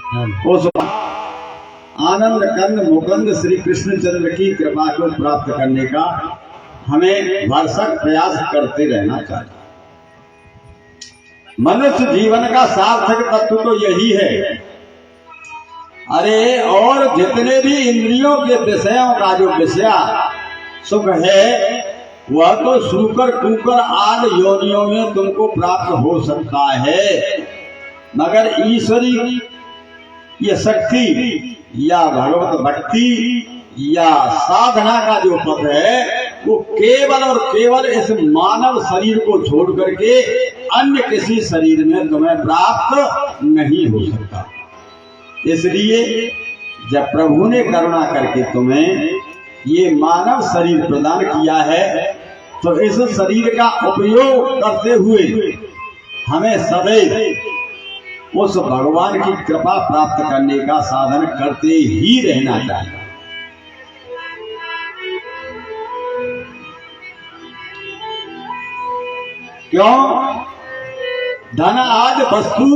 उस आनंद कंद मुकुंद श्री कृष्णचंद्र की कृपा को प्राप्त करने का हमें भरसक प्रयास करते रहना चाहिए। मनुष्य जीवन का सार्थक तत्व तो यही है। अरे और जितने भी इंद्रियों के विषयों का जो विषय सुख है वह तो सूकर कुकर आदि योनियों में तुमको प्राप्त हो सकता है, मगर ईश्वरी ये शक्ति या भगवत भक्ति या साधना का जो पथ है वो केवल और केवल इस मानव शरीर को छोड़ करके अन्य किसी शरीर में तुम्हें प्राप्त नहीं हो सकता। इसलिए जब प्रभु ने करुणा करके तुम्हें ये मानव शरीर प्रदान किया है तो इस शरीर का उपयोग करते हुए हमें सदैव उस भगवान की कृपा प्राप्त करने का साधन करते ही रहना चाहिए। क्यों? धन आदि वस्तु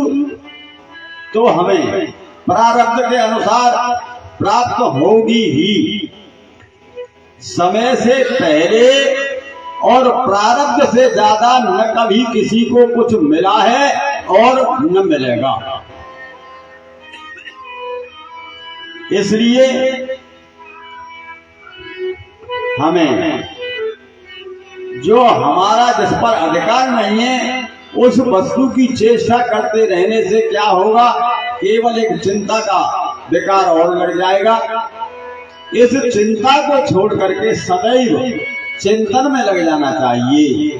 तो हमें प्रारब्ध के अनुसार प्राप्त होगी ही, समय से पहले और प्रारब्ध से ज्यादा न कभी किसी को कुछ मिला है और न मिलेगा। इसलिए हमें जो हमारा जिस पर अधिकार नहीं है उस वस्तु की चेष्टा करते रहने से क्या होगा, केवल एक चिंता का विकार और लग जाएगा। इस चिंता को छोड़ करके सदैव चिंतन में लग जाना चाहिए।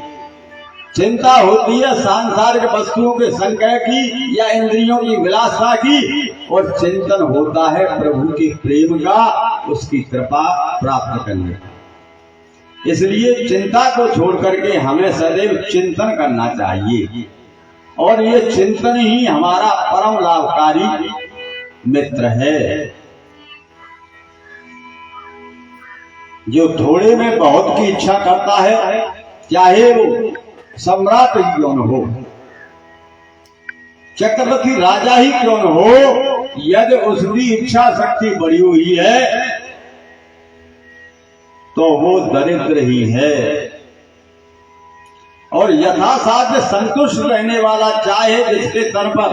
चिंता होती है सांसारिक वस्तुओं के संग्रह की या इंद्रियों की विलासता की, और चिंतन होता है प्रभु के प्रेम का, उसकी कृपा प्राप्त करने का। इसलिए चिंता को छोड़ करके हमें सदैव चिंतन करना चाहिए, और ये चिंतन ही हमारा परम लाभकारी मित्र है। जो थोड़े में बहुत की इच्छा करता है, चाहे वो सम्राट ही क्यों न हो, चक्रवर्ती राजा ही क्यों न हो, यदि उसकी इच्छा शक्ति बढ़ी हुई है तो वो दरिद्र ही है। और यथासाध्य संतुष्ट रहने वाला चाहे जिसके तन पर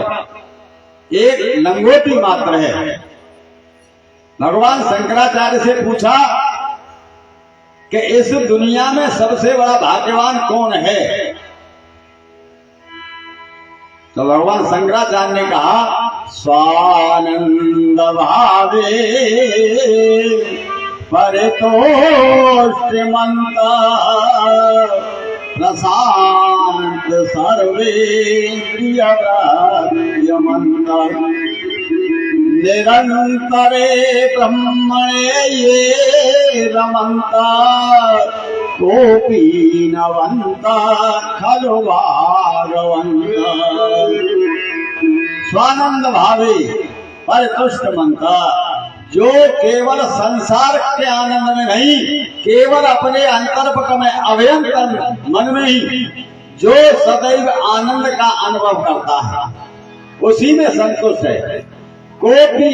एक लंगोटी मात्र है। भगवान शंकराचार्य से पूछा कि इस दुनिया में सबसे बड़ा भाग्यवान कौन है, तो भगवान शंकराचार्य ने कहा स्वानंद भावे परितोष मंता प्रशांत सर्वेन्द्रियमंता निरंतरे ब्रह्मणे ये रमन्ता कोपी नवंता खलु भागवंता। स्वानंद भावे परितुष्ट मंता, जो केवल संसार के आनंद में नहीं, केवल अपने अंतर्पट में अभयंतर मन में ही जो सदैव आनंद का अनुभव करता है उसी में संतुष्ट है। कोपी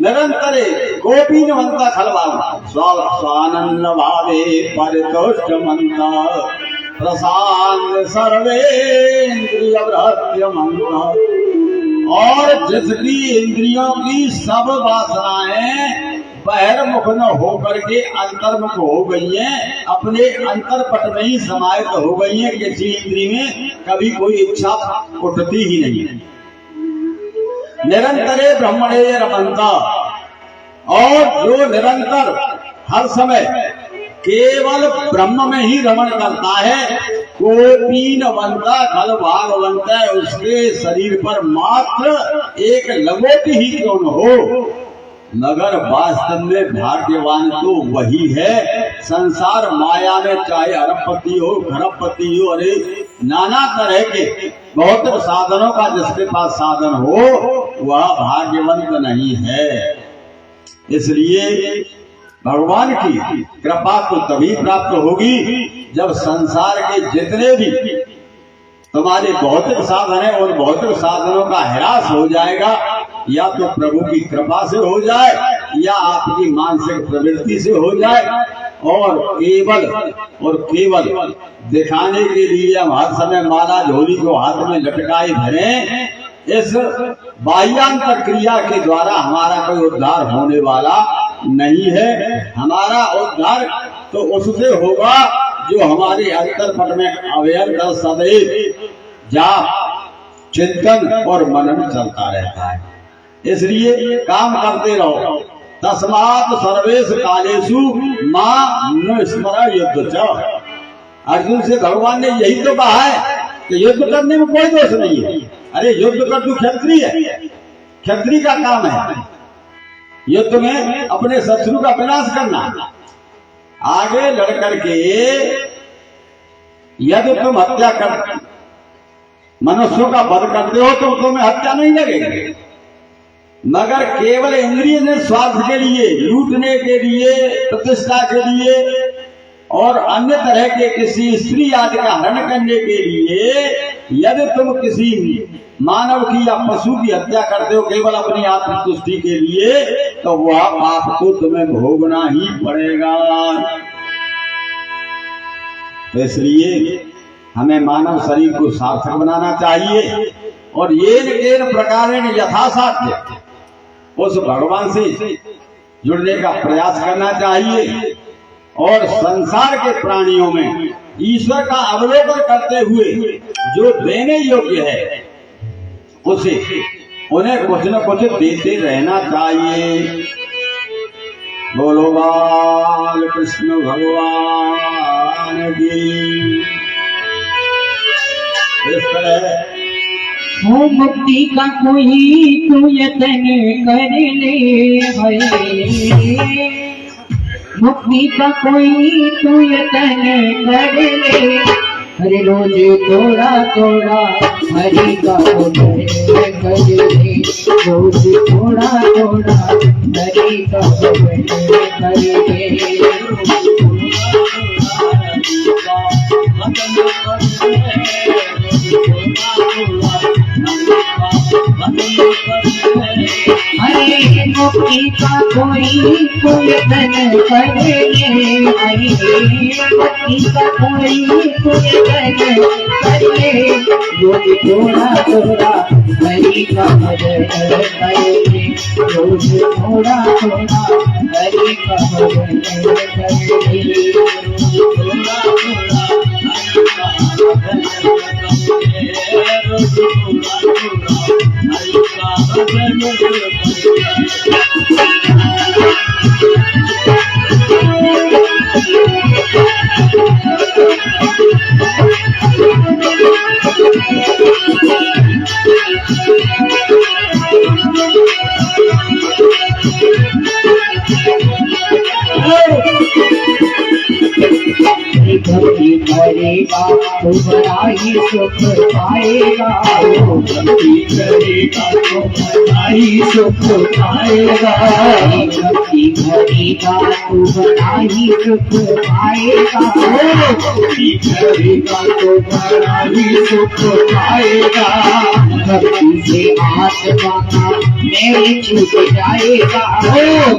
निरंतरे कोपी नवंता खलवाना स्वानंद भावे परितुष्ट मंता प्रशांत सर्वेन्द्रिय मंता। और जिसकी इंद्रियों की सब वासनाएं बहिर्मुख न होकर के अंतर्मुख हो गई हैं, अपने अंतरपट में ही समाहित हो गई हैं, किसी इंद्री में कभी कोई इच्छा उठती ही नहीं है। निरंतरे ब्रह्मणे रमन्ता, और जो निरंतर हर समय केवल ब्रह्म में ही रमण करता है, कोपीन बनता खल भागवंता, उसके शरीर पर मात्र एक लंगोटी ही क्यों न हो, मगर वास्तव में भाग्यवान तो वही है। संसार माया में चाहे अरबपति हो खरबपति हो, अरे नाना तरह के भौतिक साधनों का जिसके पास साधन हो वह भाग्यवंत नहीं है। इसलिए भगवान की कृपा तो तभी प्राप्त होगी जब संसार के जितने भी तुम्हारे भौतिक साधन है उन भौतिक साधनों का ह्रास हो जाएगा या तो प्रभु की कृपा से हो जाए या आपकी मानसिक प्रवृत्ति से हो जाए। और केवल दिखाने के लिए हम हर समय माला झोली को हाथ में लटकाए धरें, इस बाह्यांतर क्रिया के द्वारा हमारा कोई उद्धार होने वाला नहीं है। हमारा उद्धार तो उससे होगा जो हमारे अंतरपट में अव्यर्थ सदैव जाप, चिंतन और मनन चलता रहता है। इसलिए काम करते रहो। तस्मात् सर्वेषु कालेषु मां न स्मर युद्ध च। अर्जुन से भगवान ने यही तो कहा है कि युद्ध करने में कोई दोष नहीं है। अरे युद्ध कर, तू क्षत्रिय है, क्षत्रिय का काम है युद्ध में अपने शत्रु का विनाश करना। आगे लड़ करके यदि तुम हत्या कर मनुष्यों का वध करते हो तो तुम्हें हत्या नहीं लगेगी, मगर केवल इंद्रिय स्वार्थ के लिए, लूटने के लिए, प्रतिष्ठा के लिए और अन्य तरह के किसी स्त्री आदि का हरण करने के लिए यदि तुम किसी मानव की या पशु की हत्या करते हो केवल अपनी आत्मतुष्टि के लिए, तो वह पाप को तुम्हें भोगना ही पड़ेगा। तो इसलिए हमें मानव शरीर को सार्थक बनाना चाहिए और ये प्रकार यथासाध्य उस भगवान से जुड़ने का प्रयास करना चाहिए और संसार के प्राणियों में ईश्वर का अवलोकन करते हुए जो देने योग्य है उसे उन्हें कुछ न कुछ देते रहना चाहिए। बोलो बाल कृष्ण भगवान की। इस तरह हो मुक्ति का कोई तू यतन कर ले, मुक्ति का कोई तू यतन कर ले। हरे रोज थोड़ा थोड़ा हरि का भजन कर ले, रोज थोड़ा थोड़ा हरि का भजन कर ले। हरे मुक्ति का कोई यतन कर ले, मुक्ति का कोई यतन कर ले, रोज थोड़ा थोड़ा हरि का भजन कर ले, रोज थोड़ा थोड़ा हरि का भजन कर ले। थोड़ा थोड़ा भक्ति करेगा तो बड़ा ही सुख पाएगा, भक्ति करेगा तो बड़ा ही सुख पाएगा, भक्ति करेगा तो बड़ा ही सुख पाएगा, भक्ति करेगा तो बड़ा ही सुख पाएगा। भक्ति से आत्मा का मैल छूट जाएगा,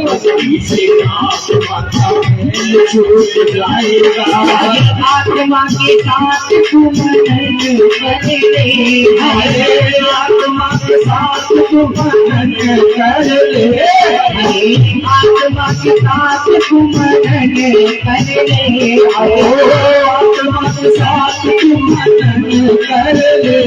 भक्ति से आत्मा का मैल छूट जाएगा। आत्मा के साथ तू मनन कर ले, आत्मा के साथ तू मनन कर ले, आत्मा के साथ तू मनन कर ले, आत्मा के साथ तू मनन कर ले।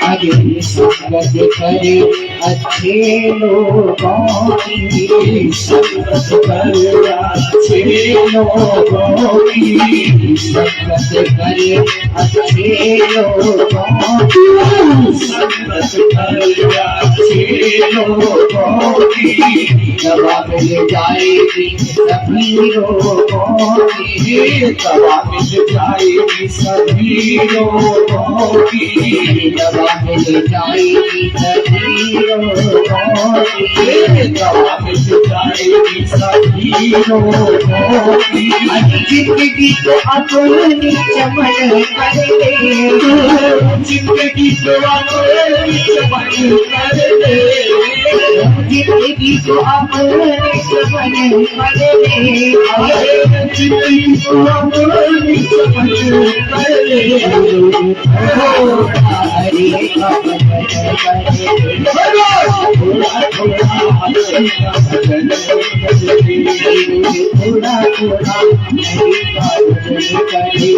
अरे संगत करे अच्छे लोगों की, संगत करे अच्छे लोगों की, संगत करे अच्छे लोगों की, संगत करे अच्छे लोगों की, दवा मिल जाएगी सभी लोगों की, दवा मिल जाएगी सभी लोगों की, दवा मिल जाएगी सभी लोगों की, दवा मिल जाएगी सभी लोगों की। जिंदगी को अपनी चमन कर ले, जिंदगी को अपनी चमन कर ले, जिंदगी को अपनी चमन कर ले, जिंदगी को अपनी चमन कर ले। हरे का भजन करे, थोड़ा थोड़ा हरे का भजन करे, थोड़ा थोड़ा हरे का भजन करे,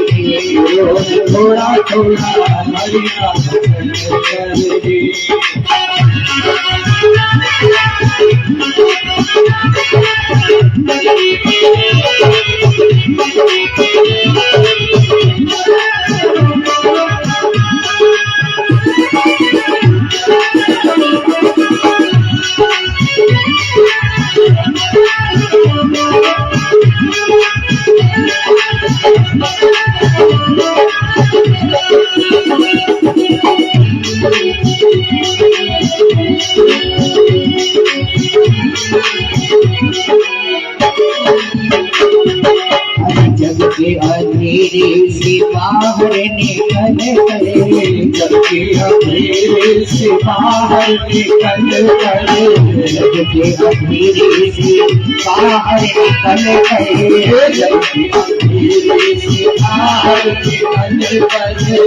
थोड़ा थोड़ा हरे का भजन जग के अंधेरे से बाहर निकल करे, जग के अंधेरे से बाहर निकल करे, जग के अंधेरे से बाहर निकल करे, जग के अंधेरे से बाहर निकल करे।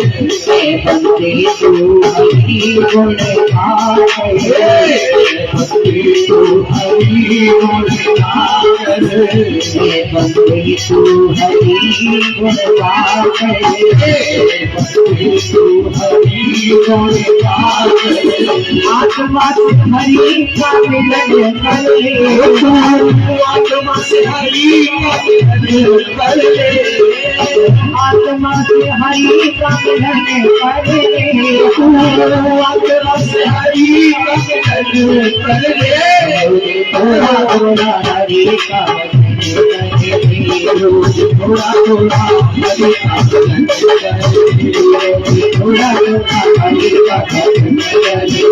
बंदे तू हरि गुण गाए, बंदे तू हरि गुण गाए, बंदे तू हरि गुण गाए, बंदे तू हरि गुण गाए। आत्मा से हरि का मिलन कर ले, आत्मा से हरि का मिलन कर ले, आत्मा से हरि का मिलन कर ले, आत्मा से हरि का मिलन कर ले। थोड़ा थोड़ा हरि का थोड़ा थोड़ा हरि का भजन करे, थोड़ा थोड़ा हरि का भजन करे, थोड़ा थोड़ा हरि का भजन करे,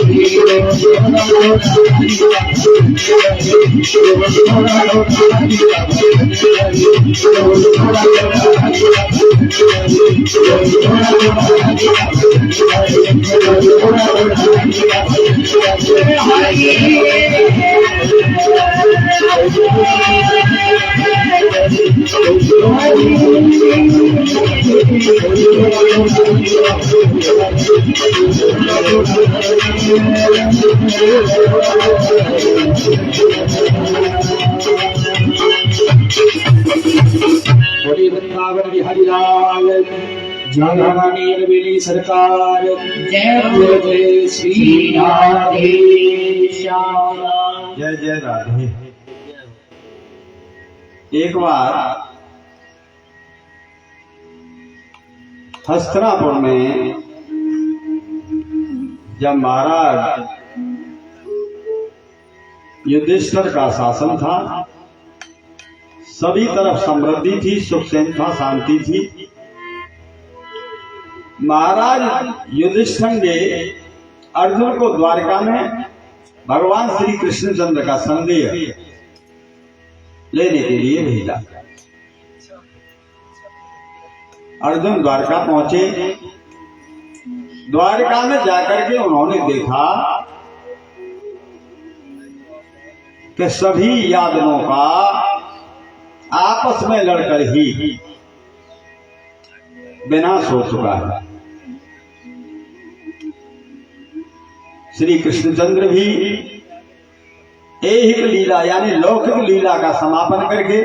थोड़ा थोड़ा हरि का भजन करे, थोड़ा थोड़ा हरि का भजन करे, थोड़ा थोड़ा हरि का भजन करे, थोड़ा थोड़ा हरि का बोले वृंदावन बिहारी लाल जय बेली सरकार, जय जय श्री राधे श्याम, जय जय राधे। एक बार हस्तिनापुर में जब महाराज युधिष्ठिर का शासन था, सभी तरफ समृद्धि थी, सुख चैन था, शांति थी। महाराज युधिष्ठिर ने अर्जुन को द्वारका में भगवान श्री कृष्णचंद्र का संदेह लेने के लिए भेजा। अर्जुन द्वारका पहुंचे। द्वारका में जाकर के उन्होंने देखा कि सभी यादवों का आपस में लड़कर ही विनाश हो चुका है। श्री कृष्णचंद्र भी ऐहिक लीला यानी लौकिक लीला का समापन करके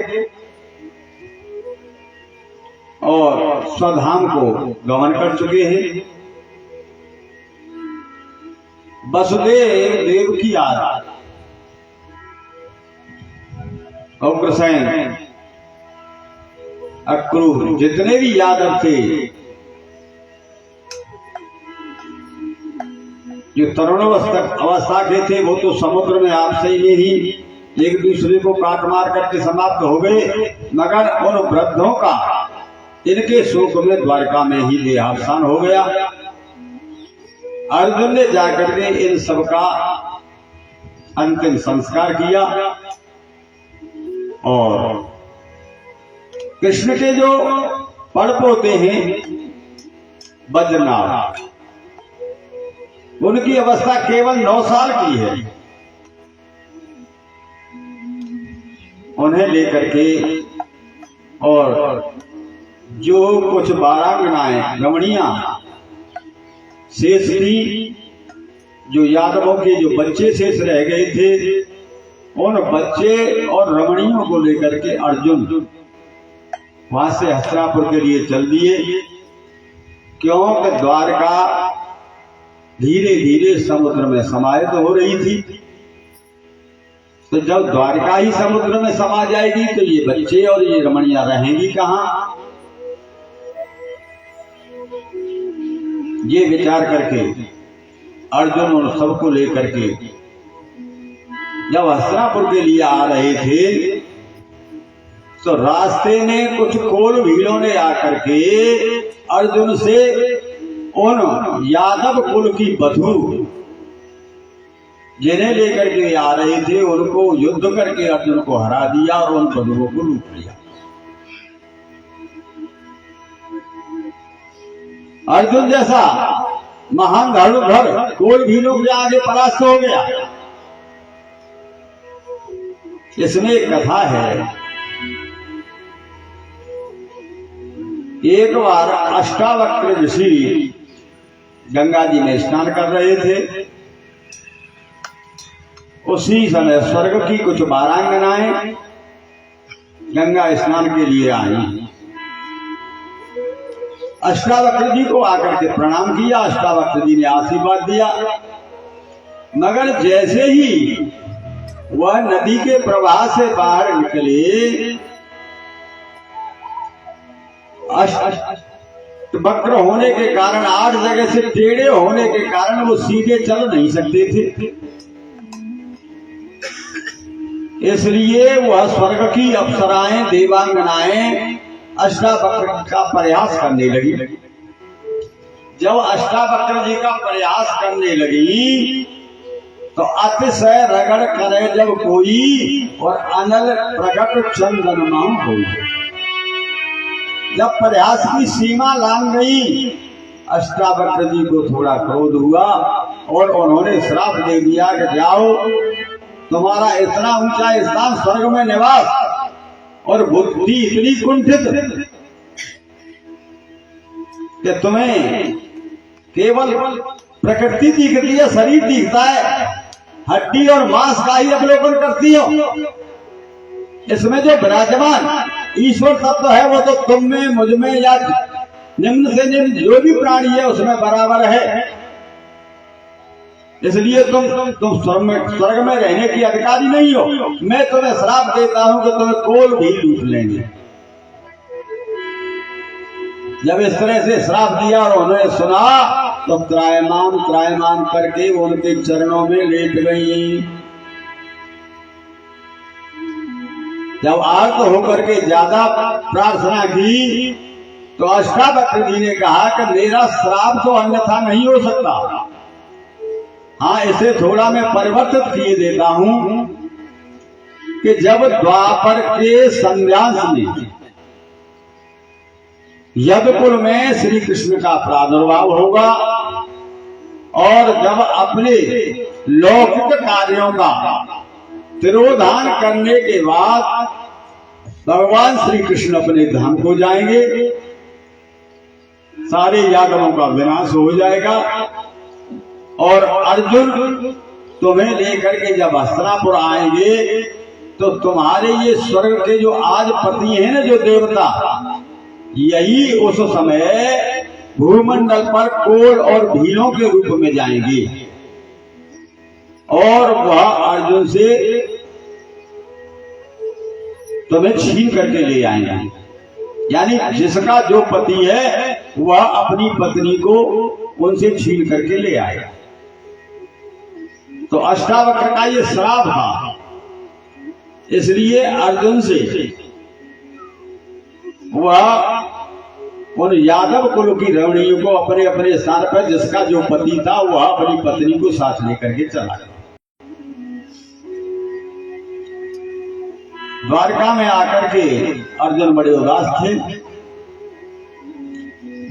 और स्वधाम को गमन कर चुके हैं। वसुदेव देव की आराध और कृष्ण अक्रूर जितने भी यादव थे, जो तरुण अवस्था के थे, वो तो समुद्र में आपसे ही एक दूसरे को काट मार करके समाप्त हो गए, मगर उन वृद्धों का इनके शोक में द्वारका में ही देहावसान हो गया। अर्जुन ने जाकर के इन सबका अंतिम संस्कार किया और कृष्ण के जो पड़पोते हैं बद्रनाथ, उनकी अवस्था केवल 9 साल की है। उन्हें लेकर के और जो कुछ बारांगनाएं रमणियां शेष थी, जो यादवों के जो बच्चे शेष रह गए थे, उन बच्चे और रमणियों को लेकर के अर्जुन वहां से हस्तिनापुर के लिए चल दिए, क्योंकि द्वारका धीरे धीरे समुद्र में समाहित हो रही थी। तो जब द्वारका ही समुद्र में समा जाएगी तो ये बच्चे और ये रमणियां रहेंगी कहां? ये विचार करके अर्जुन उन सबको लेकर के जब हस्तिनापुर के लिए आ रहे थे, तो रास्ते में कुछ कोल भीलों ने आकर के अर्जुन से उन यादव कुल की बधू जिन्हें लेकर के आ रहे थे, उनको युद्ध करके अर्जुन को हरा दिया और उन बधुओं को लूट लिया। अर्जुन जैसा महान धनुर्धर कोल भीलों के आगे परास्त हो गया। इसमें एक कथा है। एक बार अष्टावक्र ऋषि गंगा जी में स्नान कर रहे थे। उसी समय स्वर्ग की कुछ बारांगनाएं गंगा स्नान के लिए आई। अष्टावक्र जी को आकर के प्रणाम किया। अष्टावक्र जी ने आशीर्वाद दिया, मगर जैसे ही वह नदी के प्रवाह से बाहर निकले, वक्र होने के कारण 8 जगह से टेढ़े होने के कारण वो सीधे चल नहीं सकते थे। इसलिए वह स्वर्ग की अप्सराएं देवांगनाएं अष्टावक्र का प्रयास करने लगी। जब अष्टावक्र जी का प्रयास करने लगी तो अतिशय रगड़ करे जब कोई और अनल प्रगट चंदनमाम होई। जब प्रयास की सीमा लांग गई, अष्टावक्र जी को थोड़ा क्रोध हुआ और उन्होंने श्राप दे दिया कि जाओ, तुम्हारा इतना ऊंचा स्थान स्वर्ग में निवास और बुद्धि इतनी कुंठित कि तुम्हें केवल प्रकृति दिखती है, शरीर दिखता है, हड्डी और मांस का ही अवलोकन करती हो। इसमें जो विराजमान ईश्वर तत्व है वो तो तुम में, मुझ में या निम्न से निम्न जो भी प्राणी है उसमें बराबर है। इसलिए तुम स्वर्ग में रहने की अधिकारी नहीं हो। मैं तुम्हें श्राप देता हूं कि तुम्हें कोल भी लूट लेंगे। जब इस तरह से श्राप दिया और उन्होंने सुना तो त्रायमान करके उनके चरणों में लेट गई। जब आर्त होकर के ज्यादा प्रार्थना की तो अष्टावक्र जी ने कहा कि मेरा श्राप तो अन्यथा नहीं हो सकता। हाँ, इसे थोड़ा मैं परिवर्तित किए देता हूं कि जब द्वापर के संन्यास में यदुकुल में श्री कृष्ण का प्रादुर्भाव होगा और जब अपने लौकिक कार्यों का तिरोधान करने के बाद भगवान श्री कृष्ण अपने धाम को जाएंगे, सारे यादवों का विनाश हो जाएगा और अर्जुन तुम्हें लेकर के जब हस्तिनापुर आएंगे तो तुम्हारे ये स्वर्ग के जो आज पति हैं ना, जो देवता, यही उस समय भूमंडल पर कोल और भीलों के रूप में जाएंगी और वह अर्जुन से तुम्हें छीन करके ले आएंगे। यानी जिसका जो पति है वह अपनी पत्नी को उनसे छीन करके ले आएगा। तो अष्टावक्र का ये श्राप था, इसलिए अर्जुन से वह उन यादव कुल की रमणियों को अपने अपने स्थान पर जिसका जो पति था वह अपनी पत्नी को साथ लेकर के चला गया। द्वारका में आकर के अर्जुन बड़े उदास थे।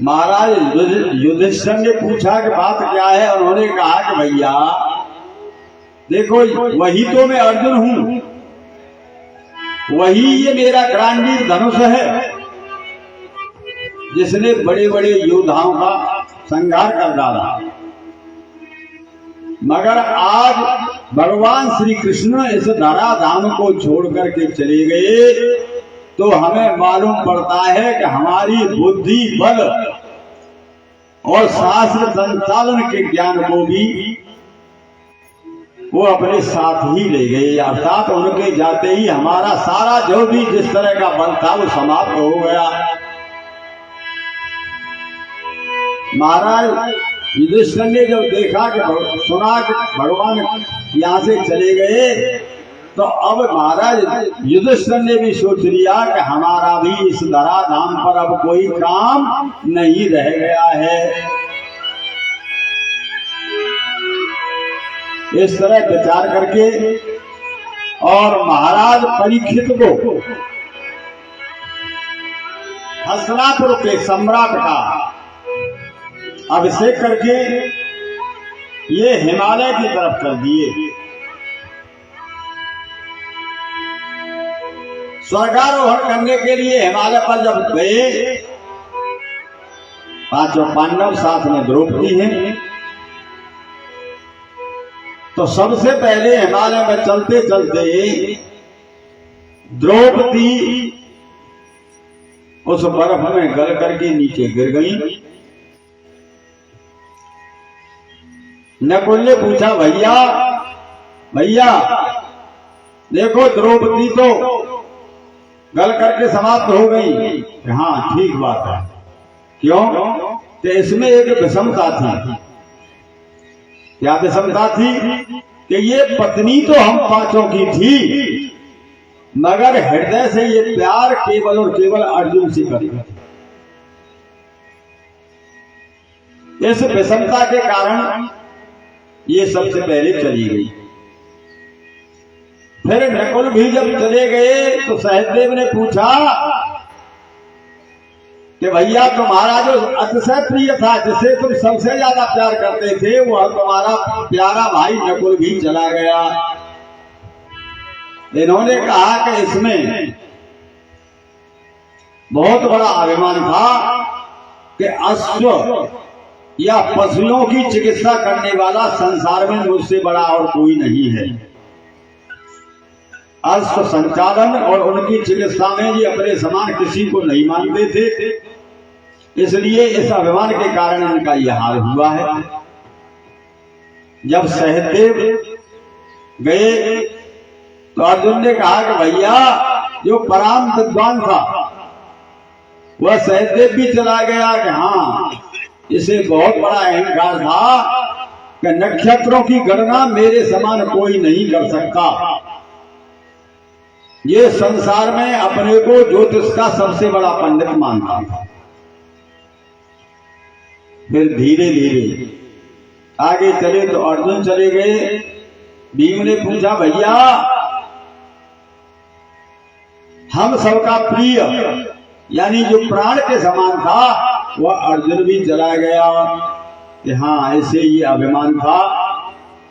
महाराज युधिष्ठिर ने पूछा कि बात क्या है। उन्होंने कहा कि भैया देखो, वही तो मैं अर्जुन हूं, वही ये मेरा ग्रांडीर धनुष है जिसने बड़े बड़े योद्धाओं का संहार कर डाला। मगर आज भगवान श्री कृष्ण इस धराधाम को छोड़ करके चले गए तो हमें मालूम पड़ता है कि हमारी बुद्धि, बल और शास्त्र संचालन के ज्ञान को भी वो अपने साथ ही ले गए। अर्थात उनके जाते ही हमारा सारा जो भी जिस तरह का बल था वो समाप्त हो गया। महाराज युधिष्ठिर ने जब देखा कि सुना कि भगवान यहाँ से चले गए तो अब महाराज युधिष्ठिर ने भी सोच लिया कि हमारा भी इस धराधाम पर अब कोई काम नहीं रह गया है। इस तरह विचार करके और महाराज परीक्षित को हस्तिनापुर के सम्राट का अभिषेक करके ये हिमालय की तरफ चल दिए। स्वर्गारोहण करने के लिए हिमालय पर जब गए, पांचों पांडव साथ में द्रौपदी हैं, तो सबसे पहले हिमालय में चलते चलते द्रौपदी उस बर्फ में गल करके नीचे गिर गई। नकुल ने पूछा, भैया भैया देखो द्रौपदी तो गल करके समाप्त हो गई। हाँ ठीक बात है। क्यों? तो इसमें एक विषमता थी। क्या विषमता थी? कि ये पत्नी तो हम पांचों की थी मगर हृदय से ये प्यार केवल और केवल अर्जुन से करता। इस विषमता के कारण ये सबसे पहले चली गई। फिर नकुल भी जब चले गए तो सहदेव ने पूछा कि भैया तुम्हारा जो अतिशय प्रिय था, जिसे तुम सबसे ज्यादा प्यार करते थे, वह तुम्हारा प्यारा भाई नकुल भी चला गया। इन्होंने कहा कि इसमें बहुत बड़ा अभिमान था कि अश्व या पशुओं की चिकित्सा करने वाला संसार में मुझसे बड़ा और कोई नहीं है। अश्व संचालन और उनकी चिकित्सा में ये अपने समान किसी को नहीं मानते थे, इसलिए इस अभिमान के कारण इनका यह हाल हुआ है। जब सहदेव गए तो अर्जुन ने कहा कि भैया जो परम विद्वान था वह सहदेव भी चला गया कि हाँ, इसे बहुत बड़ा अहंकार था कि नक्षत्रों की गणना मेरे समान कोई नहीं कर सकता। ये संसार में अपने को ज्योतिष का सबसे बड़ा पंडित मानता था। फिर धीरे धीरे आगे चले तो अर्जुन चले गए। भीम ने पूछा, भैया हम सबका प्रिय यानी जो प्राण के समान था वह अर्जुन भी चला गया। कि हाँ, ऐसे ये अभिमान था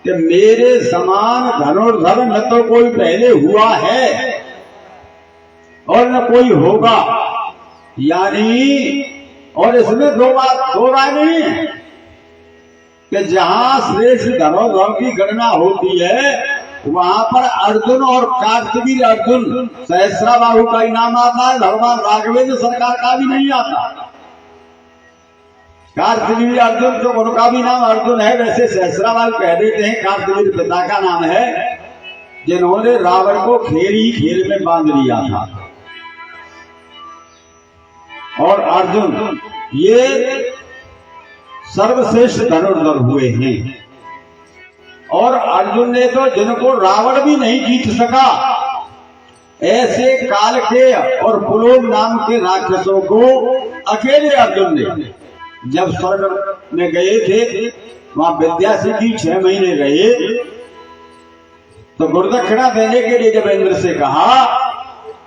कि मेरे समान धनुर्धर न तो कोई पहले हुआ है और न कोई होगा। यानी और इसमें दो राय नहीं है कि जहां श्रेष्ठ धनुर्धर की गणना होती है वहां पर अर्जुन और कार्तवीर अर्जुन सहस्राबाहु का ही नाम आता है, भगवान राघवेंद्र सरकार का भी नहीं आता। कार्तवीर अर्जुन तो उनका भी नाम अर्जुन है, वैसे सहस्राबाहु कह देते हैं, कार्तवीर पिता का नाम है, जिन्होंने रावण को खेल ही खेल में बांध लिया था। और अर्जुन ये सर्वश्रेष्ठ धनुर्धर हुए हैं। और अर्जुन ने तो जिनको रावण भी नहीं जीत सका, ऐसे काल के और पुलोम नाम के राक्षसों को अकेले अर्जुन ने, जब स्वर्ग में गए थे वहां विद्या सीखी, 6 महीने रहे, तो गुरुदक्षिणा देने के लिए जब इंद्र से कहा,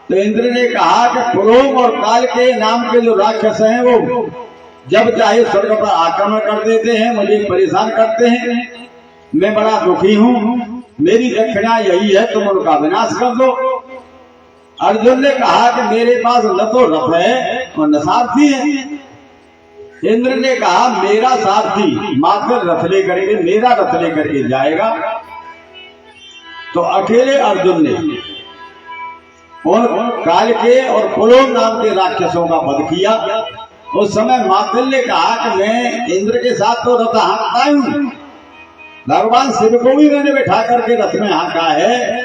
तो इंद्र ने कहा कि पुलोम और काल के नाम के जो राक्षस हैं वो जब चाहे स्वर्ग पर आक्रमण कर देते हैं, मुझे परेशान करते हैं, मैं बड़ा दुखी हूं, मेरी दक्षिणा यही है, तुम उनका विनाश कर दो। अर्जुन ने कहा कि मेरे पास न तो रथ है और न सारथी है। इंद्र ने कहा मेरा सारथी मात्र रथ लेकर के, मेरा रथ लेकर के जाएगा। तो अकेले अर्जुन ने और काल के और पुलोम नाम के राक्षसों का वध किया। उस समय मातृ ने कहा कि मैं इंद्र के साथ तो रथ हाँकता हूं, भगवान शिव को भी मैंने बैठा करके रथ में हाँका है,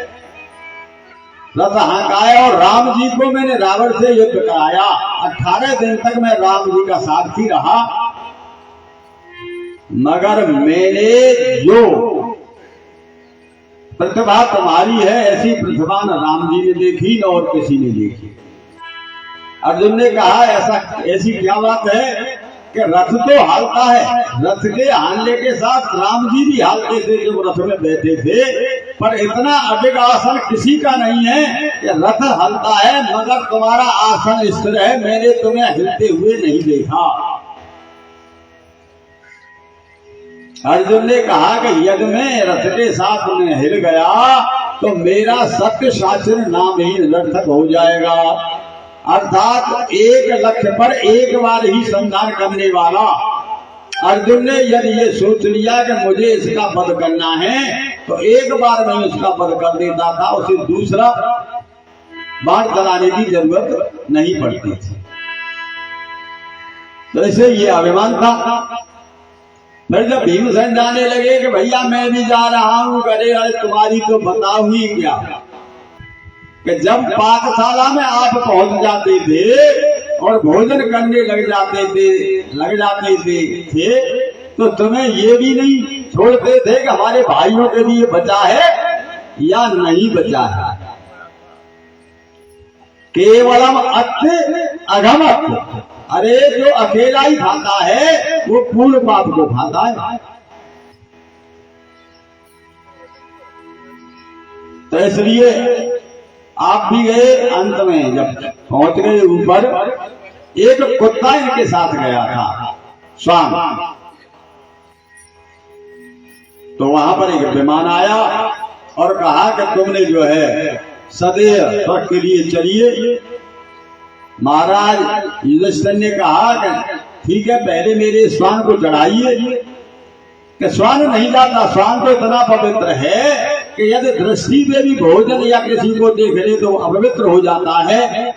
रथ हाँकाया, और राम जी को मैंने रावण से युद्ध कराया। 18 दिन तक मैं राम जी का सारथी रहा, मगर मैंने जो प्रतिभा तुम्हारी है ऐसी प्रतिभा न राम जी ने देखी न और किसी ने देखी। अर्जुन ने कहा ऐसी क्या बात है कि रथ तो हालता है, रथ के हालने के साथ राम जी भी हालते थे जब रथ में बैठे थे, पर इतना अधिक आसन किसी का नहीं है कि रथ हलता है मगर तुम्हारा आसन स्थिर है, मैंने तुम्हें हिलते हुए नहीं देखा। अर्जुन ने कहा कि यदि मैं रथ के साथ में हिल गया तो मेरा सत्य शास्त्र नाम ही निरर्थक हो जाएगा। अर्थात 1 लक्ष्य पर एक बार ही संधान करने वाला अर्जुन ने यदि ये सोच लिया कि मुझे इसका वध करना है तो एक बार में उसका वध कर देता था, उसे दूसरा बाण चलाने की जरूरत नहीं पड़ती थी। तो ऐसे ये अभिमान था। फिर जब भीमसेन जाने लगे कि भैया मैं भी जा रहा हूं, करे अरे तुम्हारी तो बताओ ही क्या कि जब पाकशाला में आप पहुंच जाते थे और भोजन करने लग जाते थे तो तुम्हें ये भी नहीं छोड़ते थे कि हमारे भाइयों के लिए बचा है या नहीं बचा है। केवलम अत्य अघमत, अरे जो अकेला ही खाता है वो पूर्ण पाप को खाता है। तो इसलिए आप भी गए, अंत में जब पहुंच गए ऊपर, एक कुत्ता इनके साथ गया था स्वान, तो वहां पर एक विमान आया और कहा कि तुमने जो है सदैव स्वर्ग के लिए चलिए। महाराज युधिष्ठिर ने कहा कि ठीक है, पहले मेरे श्वान को चढ़ाइए। कि श्वान नहीं जाता, श्वान तो इतना पवित्र है कि यदि दृष्टि में भी भोजन या किसी को देख ले तो अपवित्र हो जाता है,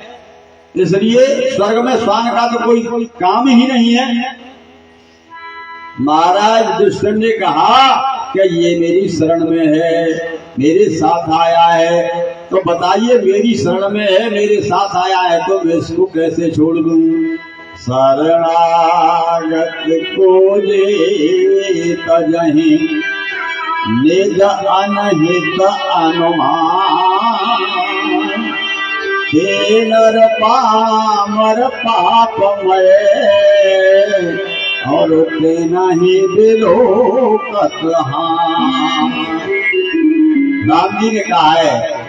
इसलिए स्वर्ग में श्वान का तो कोई काम ही नहीं है। महाराज युधिष्ठिर ने कहा कि ये मेरी शरण में है, मेरे साथ आया है, तो बताइए मेरी शरण में है, मेरे साथ आया है, तो मैं इसको कैसे छोड़ दूं। शरणागत को जे तजहि निज अनहित अनुमान, हे नर पामर पापमय और ते नहीं दिलो कतहान। राम जी ने कहा है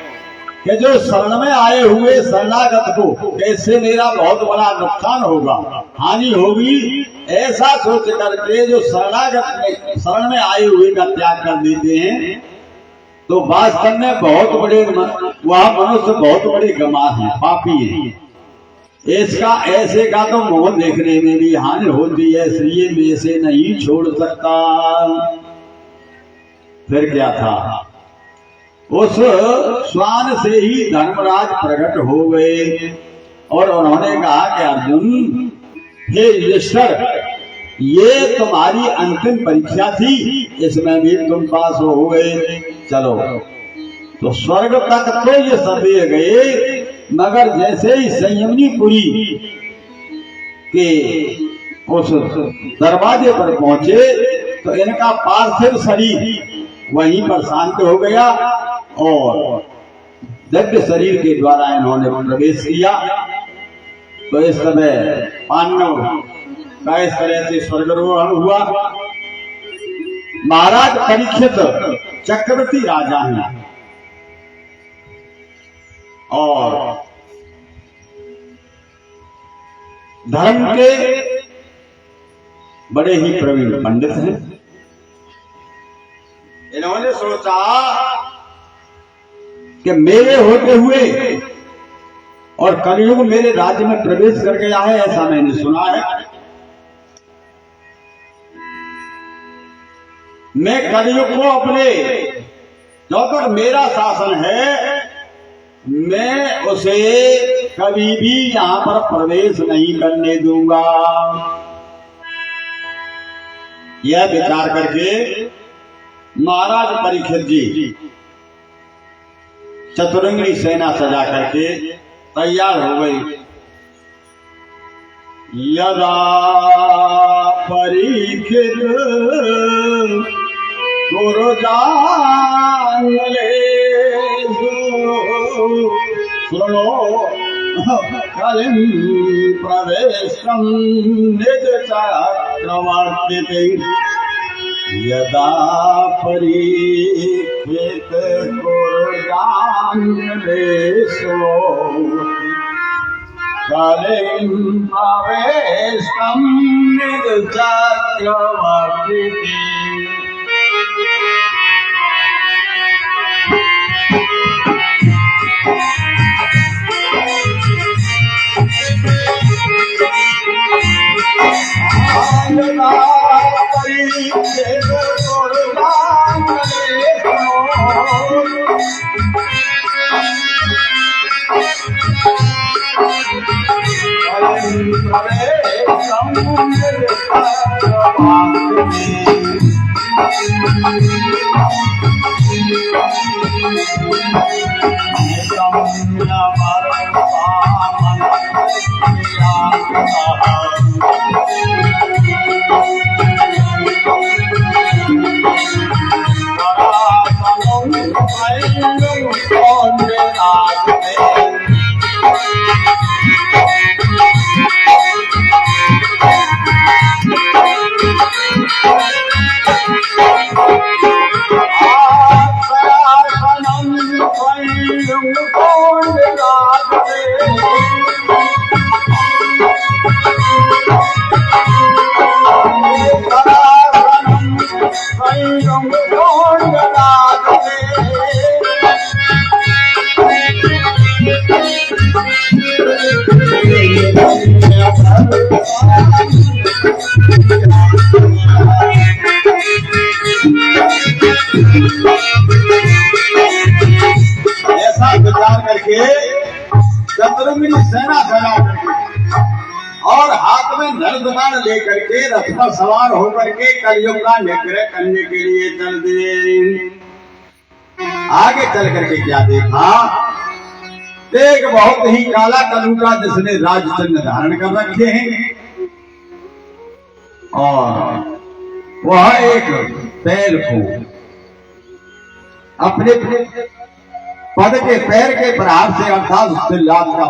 कि जो शरण में आए हुए शरणागत को कैसे मेरा बहुत बड़ा नुकसान होगा, हानि होगी, ऐसा सोच करके जो शरणागत शरण में आए हुए का त्याग कर देते हैं तो वास्तव में बहुत बड़े वह मनुष्य बहुत बड़े गमार हैं, पापी हैं। इसका ऐसे का तो मोह देखने में भी हानि होती है, इसलिए मैं इसे नहीं छोड़ सकता। फिर क्या था उस श्वान से ही धर्मराज प्रकट हो गए और उन्होंने कहा कि अर्जुन, हे युधिष्ठिर, ये तुम्हारी अंतिम परीक्षा थी, इसमें भी तुम पास हो गए। चलो, तो स्वर्ग तक तो ये सभी गए, मगर जैसे ही संयमनीपुरी के उस दरवाजे पर पहुंचे तो इनका पार्थिव शरीर वहीं पर शांत हो गया और दिव्य शरीर के द्वारा इन्होंने प्रवेश किया। तो इस समय पांडव का इस तरह से स्वर्गारोहण हुआ। महाराज परीक्षित चक्रवर्ती राजा हैं और धर्म के बड़े ही प्रवीण पंडित हैं। इन्होंने सोचा कि मेरे होते हुए और कलयुग मेरे राज्य में प्रवेश कर गया है, ऐसा मैंने सुना है। मैं कलयुग को अपने, जब तक मेरा शासन है, मैं उसे कभी भी यहां पर प्रवेश नहीं करने दूंगा। यह विचार करके महाराज परीक्षित जी चतुरंगी सेना सजा करके तैयार हो गई। यदा परीक्षित गुरुजानले सुनो कलिं प्रवेशं निज चक्रवर्ती। यदा परीक्षित गुरुजानलेषु कलिं प्रवेशं निज चक्रवर्ती। ऐसा विचार करके चतुरंगिनी सेना सजा और हाथ में धनुष लेकर के रथ पर सवार होकर के कलयुग का निग्रह करने के लिए चल दिए। आगे चल करके क्या देखा, एक बहुत ही काला कलुका जिसने राजचिन्ह धारण कर रखे हैं और वह एक पैर को अपने पद के पैर के प्रहार से अर्थात उससे लात का